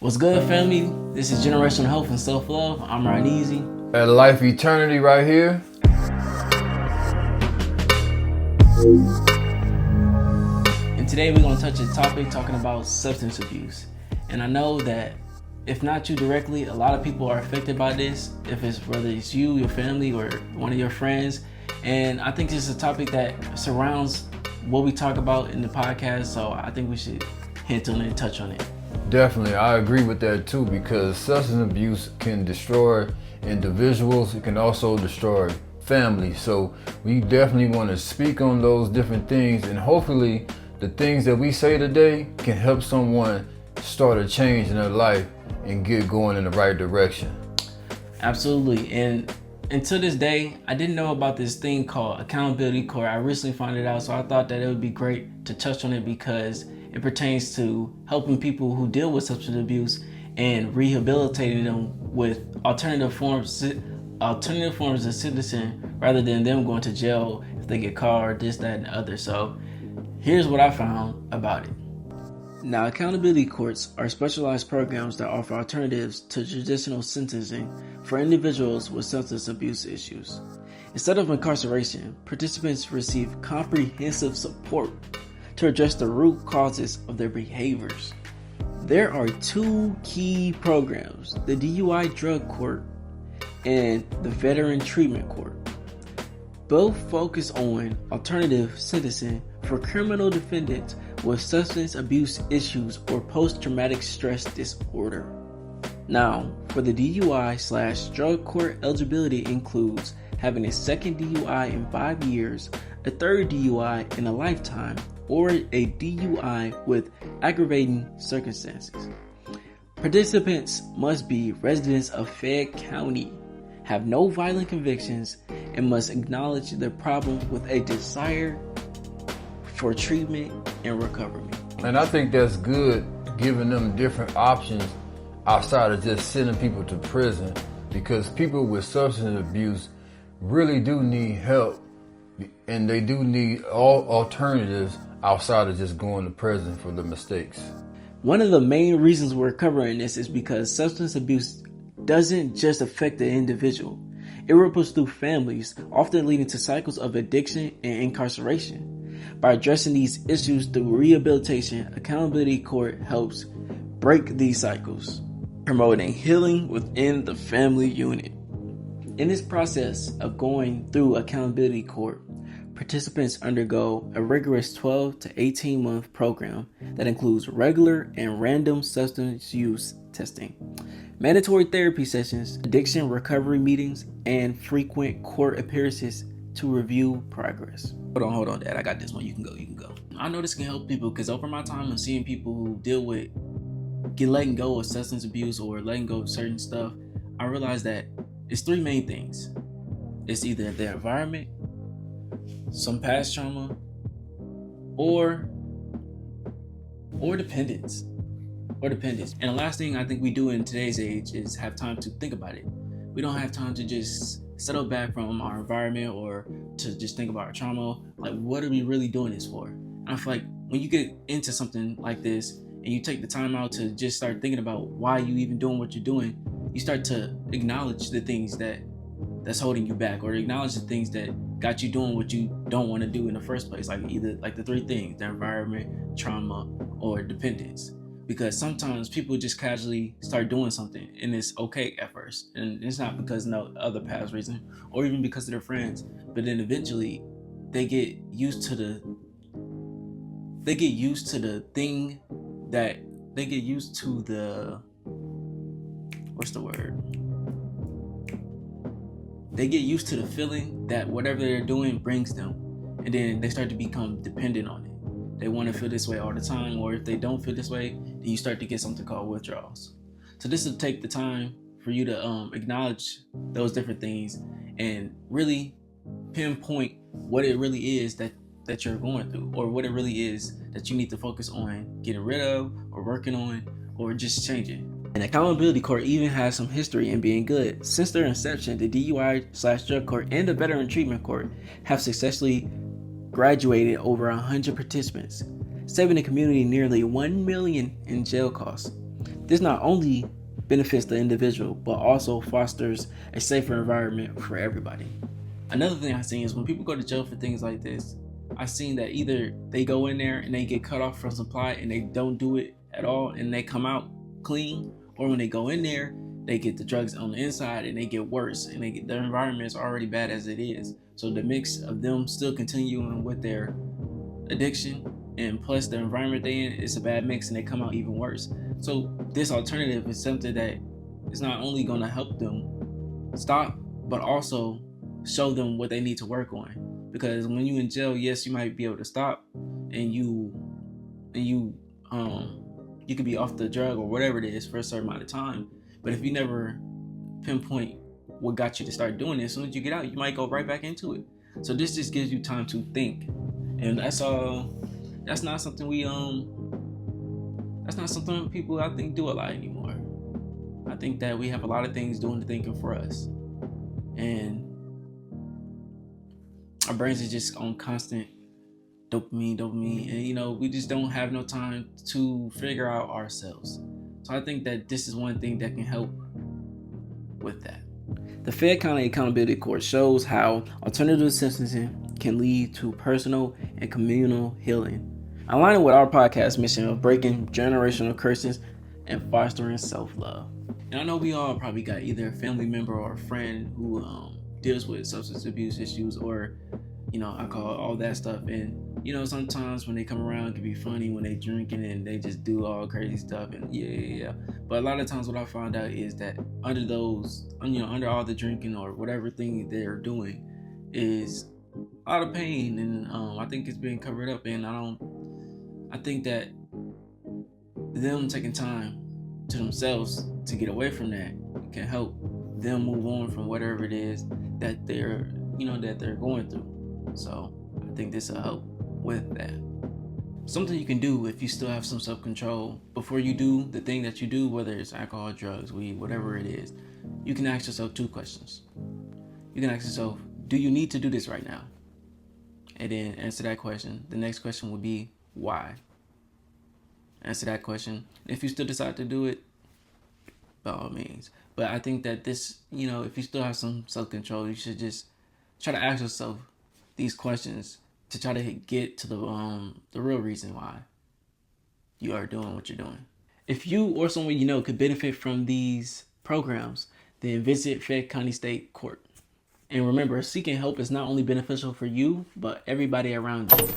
What's good, family? This is Generational Health and Self-Love. I'm Ryan Easy. At Life Eternity right here. And today we're going to touch a topic talking about substance abuse. And I know that if not you directly, a lot of people are affected by this, whether it's you, your family, or one of your friends. And I think this is a topic that surrounds what we talk about in the podcast, so I think we should hint on it and touch on it. Definitely, I agree with that too, because substance abuse can destroy individuals. It can also destroy families. So we definitely want to speak on those different things, and hopefully the things that we say today can help someone start a change in their life and get going in the right direction. Absolutely. And until this day, I didn't know about this thing called Accountability Court. I recently found it out, so I thought that it would be great to touch on it because it pertains to helping people who deal with substance abuse and rehabilitating them with alternative forms of citizen rather than them going to jail if they get caught or this, that, and the other. So here's what I found about it. Now, accountability courts are specialized programs that offer alternatives to traditional sentencing for individuals with substance abuse issues. Instead of incarceration, participants receive comprehensive support to address the root causes of their behaviors. There are two key programs, the DUI Drug Court and the Veteran Treatment Court. Both focus on alternative sentencing for criminal defendants with substance abuse issues or post-traumatic stress disorder. Now, for the DUI/drug court, eligibility includes having a second DUI in 5 years, a third DUI in a lifetime, or a DUI with aggravating circumstances. Participants must be residents of Fayette County, have no violent convictions, and must acknowledge their problem with a desire for treatment and recovery. And I think that's good, giving them different options outside of just sending people to prison, because people with substance abuse really do need help, and they do need all alternatives outside of just going to prison for the mistakes. One of the main reasons we're covering this is because substance abuse doesn't just affect the individual. It ripples through families, often leading to cycles of addiction and incarceration. By addressing these issues through rehabilitation, Accountability Court helps break these cycles, promoting healing within the family unit. In this process of going through Accountability Court, participants undergo a rigorous 12 to 18 month program that includes regular and random substance use testing, mandatory therapy sessions, addiction recovery meetings, and frequent court appearances to review progress. Hold on, Dad. I got this one. You can go. I know this can help people because over my time of seeing people who deal with letting go of substance abuse or letting go of certain stuff, I realized that it's three main things. It's either their environment, some past trauma, or dependence. And the last thing I think we do in today's age is have time to think about it. We don't have time to just settle back from our environment or to just think about our trauma. Like, what are we really doing this for? And I feel like when you get into something like this and you take the time out to just start thinking about why you even doing what you're doing, you start to acknowledge the things that's holding you back, or acknowledge the things that got you doing what you don't want to do in the first place. Like either like the three things: the environment, trauma, or dependence. Because sometimes people just casually start doing something and it's okay at first, and it's not because of no other past reason or even because of their friends, but then eventually they get used to the feeling that whatever they're doing brings them, and then they start to become dependent on it. They want to feel this way all the time, or if they don't feel this way, then you start to get something called withdrawals. So this will take the time for you to acknowledge those different things and really pinpoint what it really is that you're going through, or what it really is that you need to focus on getting rid of or working on or just changing. And Accountability Court even has some history in being good. Since their inception, the DUI/drug court and the Veteran Treatment Court have successfully graduated over 100 participants, saving the community nearly $1 million in jail costs. This not only benefits the individual, but also fosters a safer environment for everybody. Another thing I've seen is when people go to jail for things like this, I've seen that either they go in there and they get cut off from supply and they don't do it at all and they come out clean, or when they go in there, they get the drugs on the inside and they get worse, and their environment is already bad as it is. So the mix of them still continuing with their addiction and plus the environment they in, it's a bad mix, and they come out even worse. So this alternative is something that is not only going to help them stop, but also show them what they need to work on. Because when you in jail, yes, you might be able to stop, and you could be off the drug or whatever it is for a certain amount of time. But if you never pinpoint what got you to start doing it, as soon as you get out, you might go right back into it. So this just gives you time to think, and that's not something that's not something people, I think, do a lot anymore. I think that we have a lot of things doing the thinking for us, and our brains are just on constant dopamine, and we just don't have no time to figure out ourselves. So I think that this is one thing that can help with that. The Fayette County Accountability Court shows how alternative sentencing can lead to personal and communal healing, aligning with our podcast mission of breaking generational curses and fostering self-love. And I know we all probably got either a family member or a friend who deals with substance abuse issues, or alcohol, all that stuff. And sometimes when they come around, it can be funny when they drinking and they just do all crazy stuff, and yeah. But a lot of times what I found out is that under all the drinking or whatever thing they're doing is a lot of pain, and I think it's being covered up. And I think that them taking time to themselves to get away from that can help them move on from whatever it is that they're going through. So I think this will help with that. Something you can do if you still have some self-control before you do the thing that you do, whether it's alcohol, drugs, weed, whatever it is, you can ask yourself 2 questions. You can ask yourself, do you need to do this right now? And then answer that question. The next question would be, why? Answer that question. If you still decide to do it, by all means. But I think that this, if you still have some self-control, you should just try to ask yourself these questions to try to get to the real reason why you are doing what you're doing. If you or someone you know could benefit from these programs, then visit Fayette County State Court. And remember, seeking help is not only beneficial for you, but everybody around you.